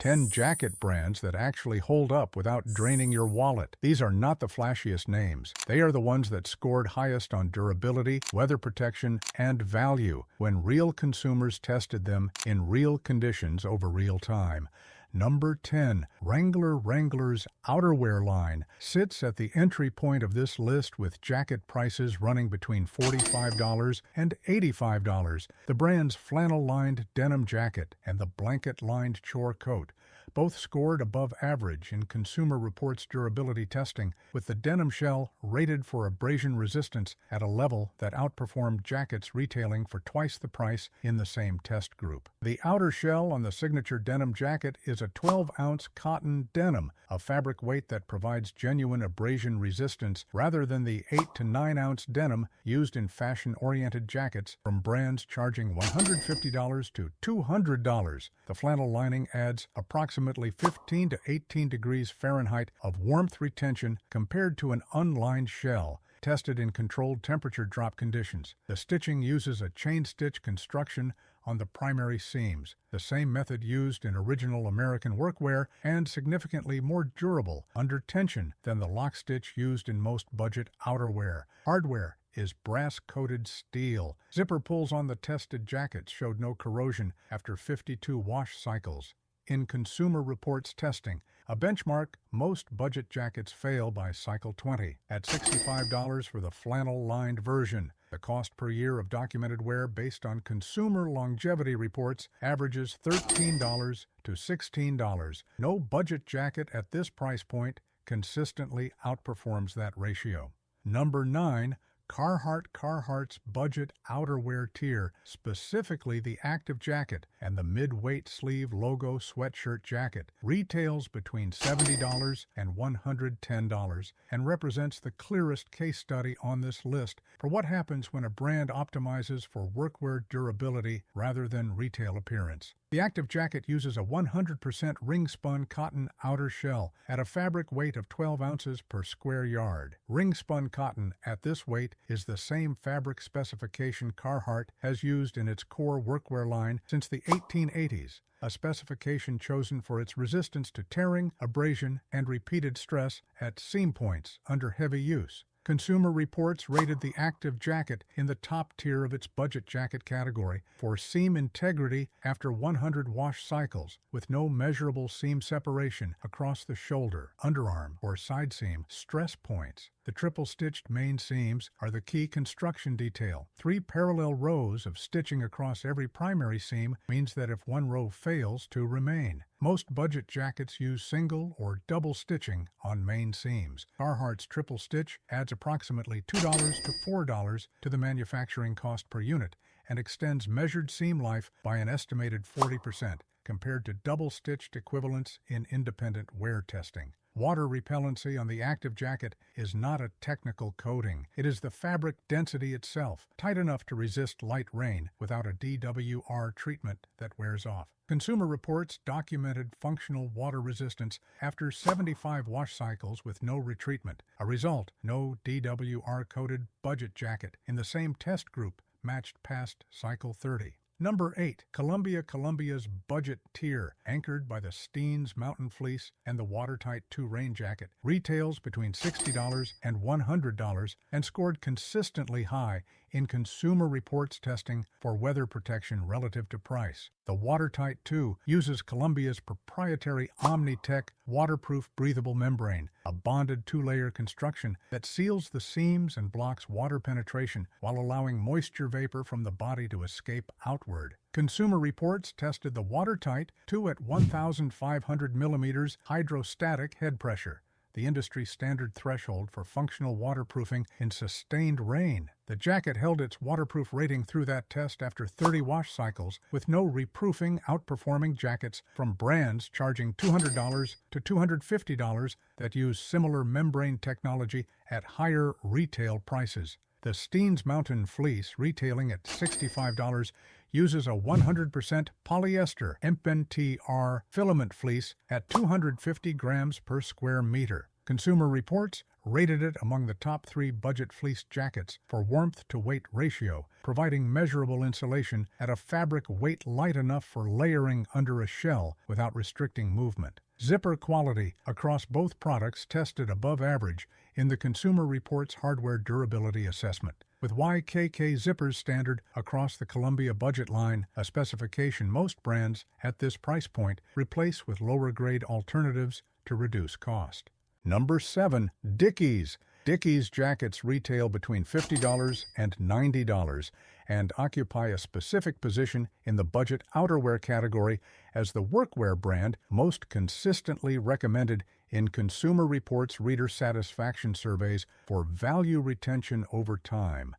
10 jacket brands that actually hold up without draining your wallet. These are not the flashiest names. They are the ones that scored highest on durability, weather protection, and value when real consumers tested them in real conditions over real time. Number 10, Wrangler's outerwear line sits at the entry point of this list with jacket prices running between $45 and $85. The brand's flannel-lined denim jacket and the blanket-lined chore coat both scored above average in Consumer Reports durability testing, with the denim shell rated for abrasion resistance at a level that outperformed jackets retailing for twice the price in the same test group. The outer shell on the signature denim jacket is a 12-ounce cotton denim, a fabric weight that provides genuine abrasion resistance rather than the 8 to 9-ounce denim used in fashion-oriented jackets from brands charging $150 to $200. The flannel lining adds approximately 15 to 18 degrees Fahrenheit of warmth retention compared to an unlined shell, tested in controlled temperature drop conditions. The stitching uses a chain stitch construction on the primary seams, the same method used in original American workwear and significantly more durable under tension than the lock stitch used in most budget outerwear. Hardware is brass-coated steel. Zipper pulls on the tested jackets showed no corrosion after 52 wash cycles. In Consumer Reports testing, a benchmark, most budget jackets fail by cycle 20 at $65 for the flannel-lined version. The cost per year of documented wear based on consumer longevity reports averages $13 to $16. No budget jacket at this price point consistently outperforms that ratio. Number 9, Carhartt's budget outerwear tier, specifically the active jacket and the mid-weight sleeve logo sweatshirt jacket, retails between $70 and $110 and represents the clearest case study on this list for what happens when a brand optimizes for workwear durability rather than retail appearance. The active jacket uses a 100% ring-spun cotton outer shell at a fabric weight of 12 ounces per square yard. Ring-spun cotton at this weight is the same fabric specification Carhartt has used in its core workwear line since the 1880s, a specification chosen for its resistance to tearing, abrasion, and repeated stress at seam points under heavy use. Consumer Reports rated the active jacket in the top tier of its budget jacket category for seam integrity after 100 wash cycles, with no measurable seam separation across the shoulder, underarm, or side seam stress points. The triple-stitched main seams are the key construction detail. 3 parallel rows of stitching across every primary seam means that if one row fails, 2 remain. Most budget jackets use single or double stitching on main seams. Carhartt's triple stitch adds approximately $2 to $4 to the manufacturing cost per unit and extends measured seam life by an estimated 40% compared to double-stitched equivalents in independent wear testing. Water repellency on the active jacket is not a technical coating. It is the fabric density itself, tight enough to resist light rain without a DWR treatment that wears off. Consumer Reports documented functional water resistance after 75 wash cycles with no retreatment. A result, no DWR-coated budget jacket in the same test group matched past cycle 30. Number 8, Columbia's budget tier, anchored by the Steens Mountain Fleece and the watertight 2 rain jacket, retails between $60 and $100 and scored consistently high in Consumer Reports testing for weather protection relative to price. The Watertight 2 uses Columbia's proprietary OmniTech waterproof breathable membrane, a bonded 2-layer construction that seals the seams and blocks water penetration while allowing moisture vapor from the body to escape outward. Consumer Reports tested the Watertight 2 at 1,500 millimeters hydrostatic head pressure, the industry standard threshold for functional waterproofing in sustained rain. The jacket held its waterproof rating through that test after 30 wash cycles, with no reproofing, outperforming jackets from brands charging $200 to $250 that use similar membrane technology at higher retail prices. The Steens Mountain Fleece, retailing at $65, uses a 100% polyester MNTR filament fleece at 250 grams per square meter. Consumer Reports rated it among the top 3 budget fleece jackets for warmth-to-weight ratio, providing measurable insulation at a fabric weight light enough for layering under a shell without restricting movement. Zipper quality across both products tested above average in the Consumer Reports Hardware Durability Assessment, with YKK zippers standard across the Columbia budget line, a specification most brands at this price point replace with lower-grade alternatives to reduce cost. Number 7. Dickies. Dickies jackets retail between $50 and $90 and occupy a specific position in the budget outerwear category as the workwear brand most consistently recommended in Consumer Reports reader satisfaction surveys for value retention over time.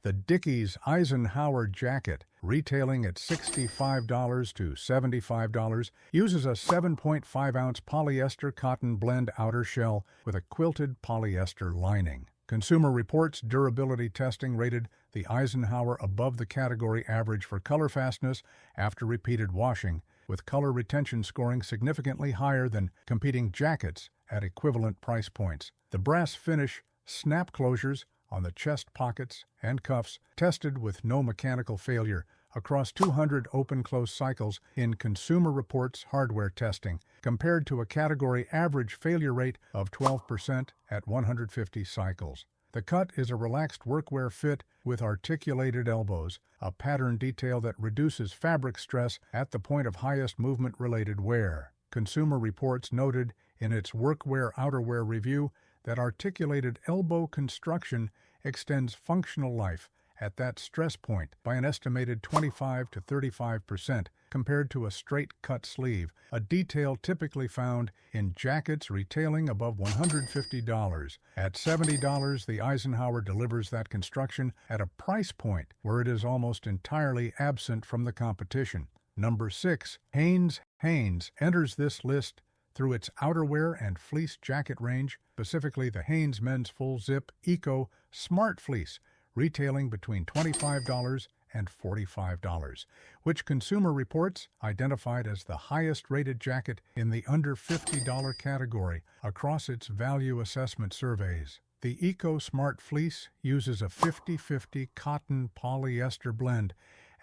The Dickies Eisenhower jacket, retailing at $65 to $75, uses a 7.5-ounce polyester cotton blend outer shell with a quilted polyester lining. Consumer Reports durability testing rated the Eisenhower above the category average for color fastness after repeated washing, with color retention scoring significantly higher than competing jackets at equivalent price points. The brass finish snap closures on the chest pockets and cuffs tested with no mechanical failure across 200 open-close cycles in Consumer Reports hardware testing, compared to a category average failure rate of 12% at 150 cycles. The cut is a relaxed workwear fit with articulated elbows, a pattern detail that reduces fabric stress at the point of highest movement-related wear. Consumer Reports noted in its workwear outerwear review that articulated elbow construction extends functional life at that stress point by an estimated 25 to 35% compared to a straight-cut sleeve, a detail typically found in jackets retailing above $150. At $70, the Eisenhower delivers that construction at a price point where it is almost entirely absent from the competition. Number 6. Hanes. Hanes enters this list through its outerwear and fleece jacket range, specifically the Hanes Men's Full Zip Eco Smart Fleece, retailing between $25 and $45, which Consumer Reports identified as the highest-rated jacket in the under $50 category across its value assessment surveys. The Eco Smart Fleece uses a 50-50 cotton polyester blend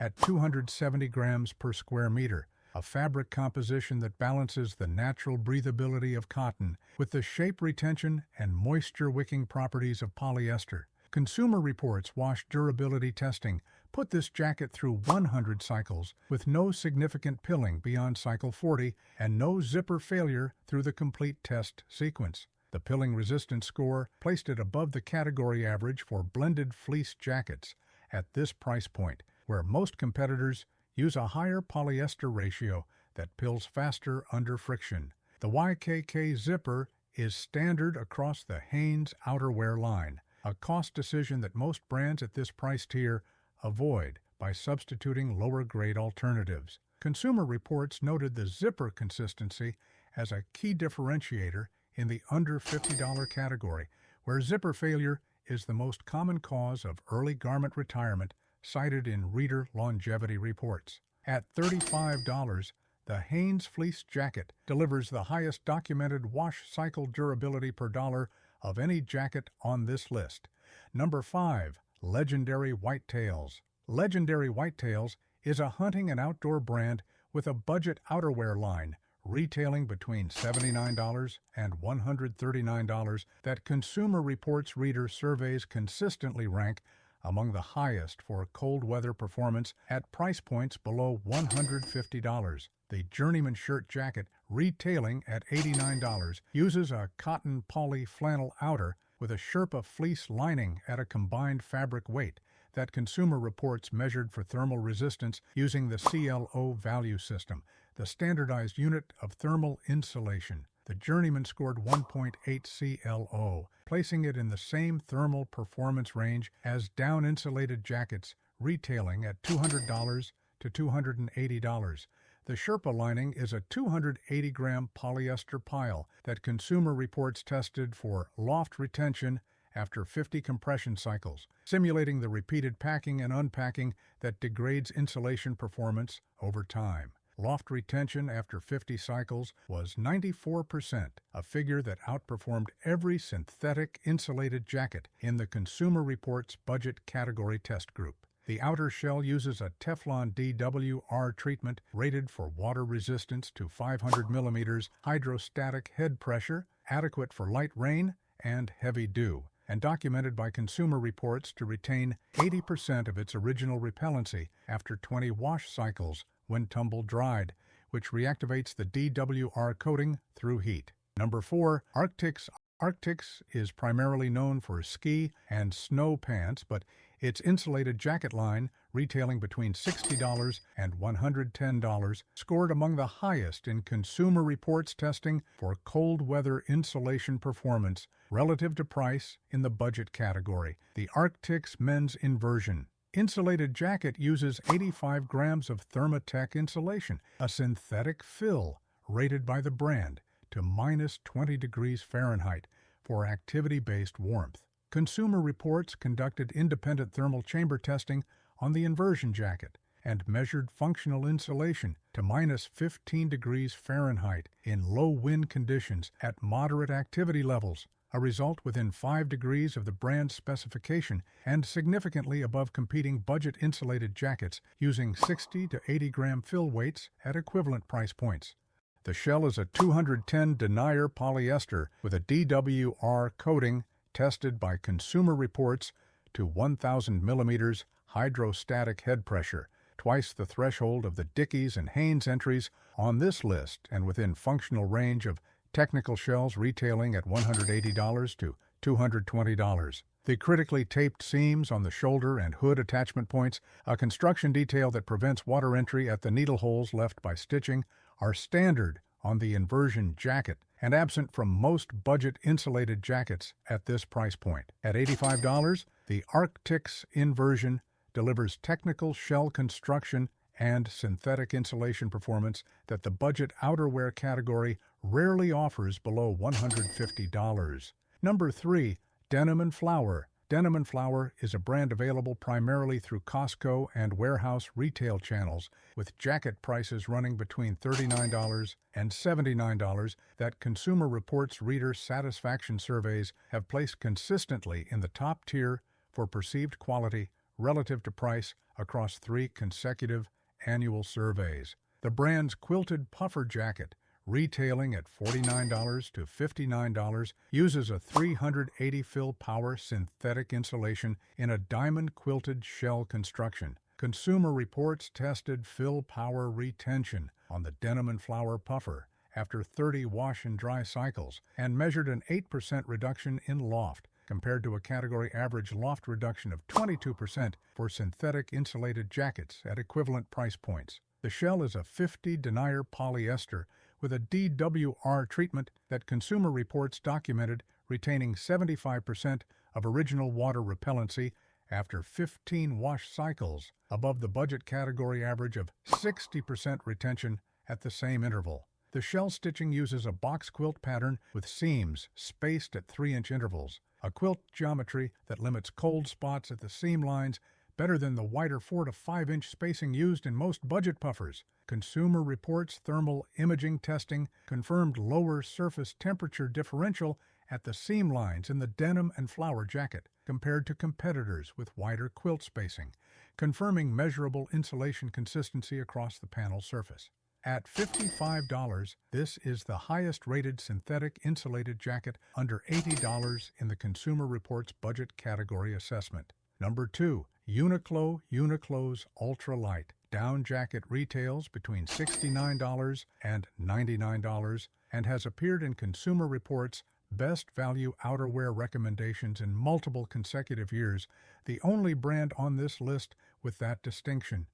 at 270 grams per square meter, a fabric composition that balances the natural breathability of cotton with the shape retention and moisture-wicking properties of polyester. Consumer Reports wash durability testing put this jacket through 100 cycles with no significant pilling beyond cycle 40 and no zipper failure through the complete test sequence. The pilling resistance score placed it above the category average for blended fleece jackets at this price point, where most competitors use a higher polyester ratio that pills faster under friction. The YKK zipper is standard across the Hanes outerwear line, a cost decision that most brands at this price tier avoid by substituting lower-grade alternatives. Consumer Reports noted the zipper consistency as a key differentiator in the under $50 category, where zipper failure is the most common cause of early garment retirement cited in reader longevity reports. At $35, the Hanes fleece jacket delivers the highest documented wash cycle durability per dollar of any jacket on this list. Number 5. Legendary Whitetails. Legendary Whitetails is a hunting and outdoor brand with a budget outerwear line retailing between $79 and $139 that Consumer Reports reader surveys consistently rank among the highest for cold weather performance at price points below $150. The Journeyman shirt jacket, retailing at $89, uses a cotton poly flannel outer with a Sherpa fleece lining at a combined fabric weight that Consumer Reports measured for thermal resistance using the CLO value system, the standardized unit of thermal insulation. The Journeyman scored 1.8 CLO, placing it in the same thermal performance range as down-insulated jackets, retailing at $200 to $280. The Sherpa lining is a 280-gram polyester pile that Consumer Reports tested for loft retention after 50 compression cycles, simulating the repeated packing and unpacking that degrades insulation performance over time. Loft retention after 50 cycles was 94%, a figure that outperformed every synthetic insulated jacket in the Consumer Reports budget category test group. The outer shell uses a Teflon DWR treatment rated for water resistance to 500 millimeters, hydrostatic head pressure, adequate for light rain and heavy dew, and documented by Consumer Reports to retain 80% of its original repellency after 20 wash cycles when tumble-dried, which reactivates the DWR coating through heat. Number 4. Arc'teryx. Arc'teryx is primarily known for ski and snow pants, but its insulated jacket line, retailing between $60 and $110, scored among the highest in Consumer Reports testing for cold weather insulation performance relative to price in the budget category. The Arc'teryx men's inversion insulated jacket uses 85 grams of Thermatech insulation, a synthetic fill rated by the brand to minus 20 degrees Fahrenheit for activity-based warmth. Consumer Reports conducted independent thermal chamber testing on the inversion jacket and measured functional insulation to minus 15 degrees Fahrenheit in low wind conditions at moderate activity levels, a result within 5 degrees of the brand specification and significantly above competing budget insulated jackets using 60 to 80 gram fill weights at equivalent price points. The shell is a 210 denier polyester with a DWR coating tested by Consumer Reports to 1,000 millimeters hydrostatic head pressure, twice the threshold of the Dickies and Hanes entries on this list and within functional range of technical shells retailing at $180 to $220. The critically taped seams on the shoulder and hood attachment points, a construction detail that prevents water entry at the needle holes left by stitching, are standard on the inversion jacket and absent from most budget insulated jackets at this price point. At $85, the Arc'teryx inversion delivers technical shell construction and synthetic insulation performance that the budget outerwear category rarely offers below $150. Number 3. Denim & Flower. Denim & Flower is a brand available primarily through Costco and warehouse retail channels, with jacket prices running between $39 and $79 that Consumer Reports reader satisfaction surveys have placed consistently in the top tier for perceived quality relative to price across 3 consecutive annual surveys. The brand's quilted puffer jacket, retailing at $49 to $59, uses a 380 fill power synthetic insulation in a diamond quilted shell construction. Consumer Reports tested fill power retention on the Denim & Flower puffer after 30 wash and dry cycles and measured an 8% reduction in loft compared to a category average loft reduction of 22% for synthetic insulated jackets at equivalent price points. The shell is a 50 denier polyester with a DWR treatment that Consumer Reports documented retaining 75% of original water repellency after 15 wash cycles, above the budget category average of 60% retention at the same interval. The shell stitching uses a box quilt pattern with seams spaced at 3-inch intervals, a quilt geometry that limits cold spots at the seam lines better than the wider 4 to 5-inch spacing used in most budget puffers. Consumer Reports thermal imaging testing confirmed lower surface temperature differential at the seam lines in the Denim & Flower jacket compared to competitors with wider quilt spacing, confirming measurable insulation consistency across the panel surface. At $55, this is the highest-rated synthetic insulated jacket under $80 in the Consumer Reports budget category assessment. Number 2. Uniqlo. Uniqlo's ultralight down jacket retails between $69 and $99 and has appeared in Consumer Reports Best Value Outerwear recommendations in multiple consecutive years, the only brand on this list with that distinction.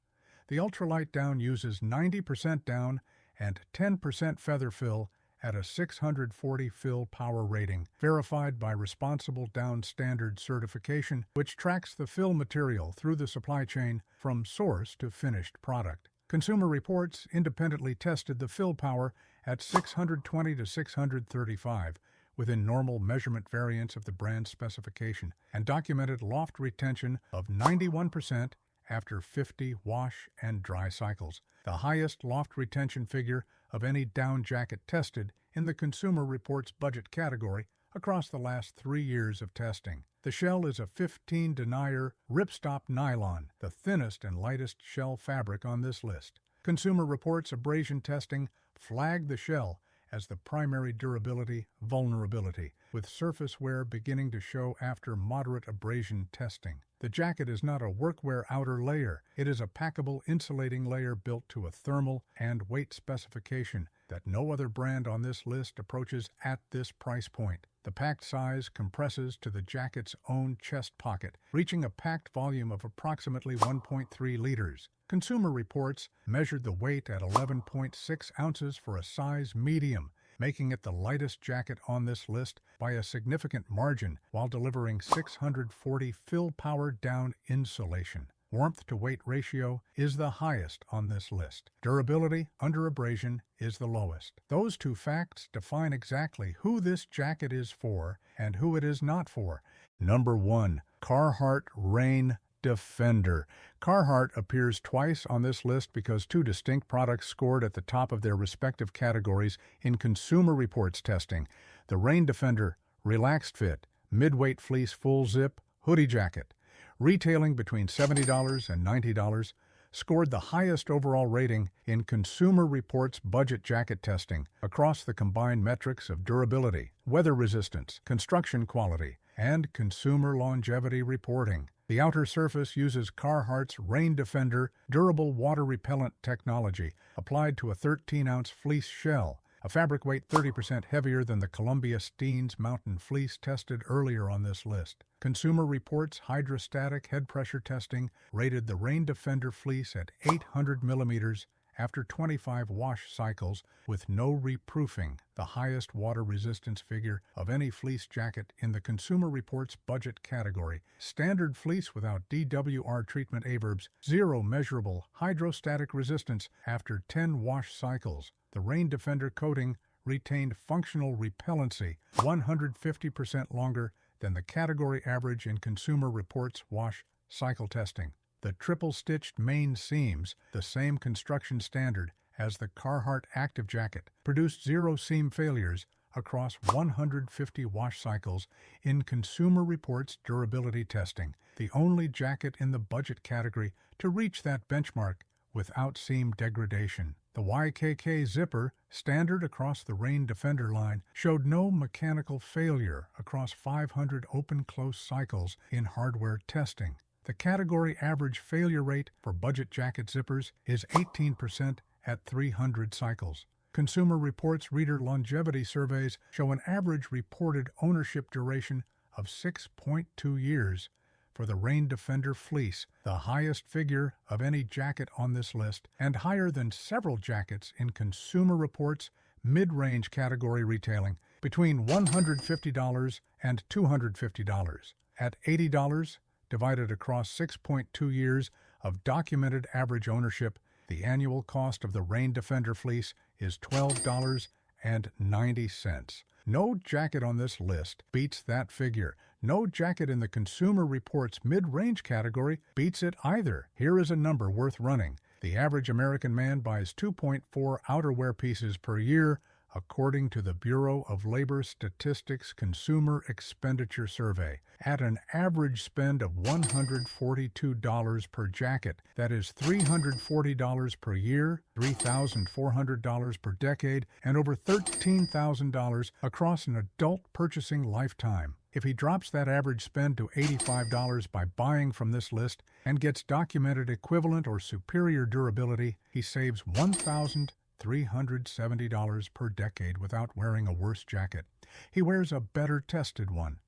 The ultralight down uses 90% down and 10% feather fill at a 640 fill power rating, verified by Responsible Down Standard certification, which tracks the fill material through the supply chain from source to finished product. Consumer Reports independently tested the fill power at 620 to 635 within normal measurement variance of the brand specification and documented loft retention of 91% after 50 wash and dry cycles, the highest loft retention figure of any down jacket tested in the Consumer Reports budget category across the last 3 years of testing. The shell is a 15 denier ripstop nylon, the thinnest and lightest shell fabric on this list. Consumer Reports abrasion testing flagged the shell as the primary durability vulnerability, with surface wear beginning to show after moderate abrasion testing. The jacket is not a workwear outer layer. It is a packable insulating layer built to a thermal and weight specification that no other brand on this list approaches at this price point. The packed size compresses to the jacket's own chest pocket, reaching a packed volume of approximately 1.3 liters. Consumer Reports measured the weight at 11.6 ounces for a size medium, making it the lightest jacket on this list by a significant margin while delivering 640 fill-power down insulation. Warmth-to-weight ratio is the highest on this list. Durability under abrasion is the lowest. Those two facts define exactly who this jacket is for and who it is not for. Number 1. Carhartt Rain Defender. Carhartt appears twice on this list because two distinct products scored at the top of their respective categories in Consumer Reports testing. The Rain Defender Relaxed Fit Midweight Fleece Full Zip Hoodie Jacket, retailing between $70 and $90, scored the highest overall rating in Consumer Reports budget jacket testing across the combined metrics of durability, weather resistance, construction quality, and consumer longevity reporting. The outer surface uses Carhartt's Rain Defender durable water repellent technology applied to a 13-ounce fleece shell, a fabric weight 30% heavier than the Columbia Steens Mountain Fleece tested earlier on this list. Consumer Reports hydrostatic head pressure testing rated the Rain Defender fleece at 800 millimeters after 25 wash cycles with no reproofing, the highest water resistance figure of any fleece jacket in the Consumer Reports budget category. Standard fleece without DWR treatment averbs, zero measurable hydrostatic resistance after 10 wash cycles. The Rain Defender coating retained functional repellency 150% longer than the category average in Consumer Reports wash cycle testing. The triple-stitched main seams, the same construction standard as the Carhartt Active Jacket, produced zero seam failures across 150 wash cycles in Consumer Reports durability testing, the only jacket in the budget category to reach that benchmark without seam degradation. The YKK zipper, standard across the Rain Defender line, showed no mechanical failure across 500 open-close cycles in hardware testing. The category average failure rate for budget jacket zippers is 18% at 300 cycles. Consumer Reports reader longevity surveys show an average reported ownership duration of 6.2 years for the Rain Defender fleece, the highest figure of any jacket on this list, and higher than several jackets in Consumer Reports mid-range category retailing between $150 and $250. At $80, divided across 6.2 years of documented average ownership, the annual cost of the Rain Defender fleece is $12.90. No jacket on this list beats that figure. No jacket in the Consumer Reports mid-range category beats it either. Here is a number worth running. The average American man buys 2.4 outerwear pieces per year, according to the Bureau of Labor Statistics Consumer Expenditure Survey, at an average spend of $142 per jacket. That is $340 per year, $3,400 per decade, and over $13,000 across an adult purchasing lifetime. If he drops that average spend to $85 by buying from this list and gets documented equivalent or superior durability, he saves $1,370 per decade without wearing a worse jacket. He wears a better tested one.